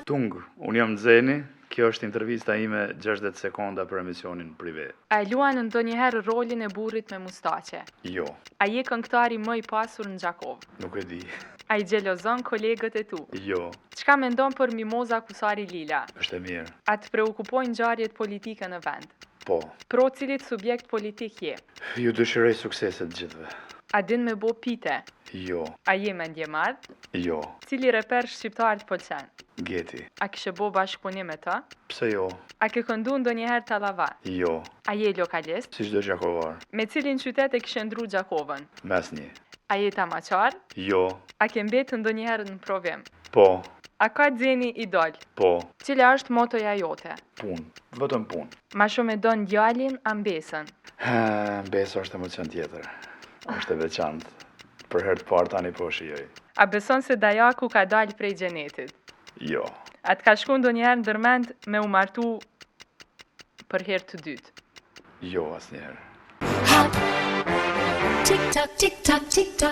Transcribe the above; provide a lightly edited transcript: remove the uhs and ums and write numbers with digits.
Tung, unë jam Zeni, kjo është intervista ime 60 sekonda për emisionin prive. A e luan ndonjëherë rolin e burrit me mustaqe? Jo, A je këngëtari më i pasur në Gjakov? nuk e di. A i gjelozon kolegët e tu? Jo, Çka mendon për Mimoza Kusari Lila? është e mirë. A të preokupojnë ngjarjet politike në vend? Po, Pro cilit subjekt politik je? ju dëshiroj sukseset gjithve. A din me bo pite? Jo, A je mendjemar? jo, Cili reper shqiptar të pëlqen? Geti. A kishe bo bashkëpunim me ta? Pse jo? A ke këndu ndonjëherë Tallava? Jo, A je lokalist? si çdo gjakovar. Me cilin qytet e kishe ndru Gjakovën? Mesni. A je tamaqar? Jo, A ke mbetë ndonjëherë në provim? po, A ka Zeni idol? po, Cila është motoja jote? pun, vetëm pun. Ma shumë e don djalin a mbesën? Beso është emocion tjetër. Është e veçantë. Për herë të parë tani po shijoj. A beson se Dajaku ka dalë prej xhenetit? Jo, A të ka shku ndonjëherë ndërmend me u martu për herë të dytë? jo asnjëherë. Tick tock, tick tock, tick tock.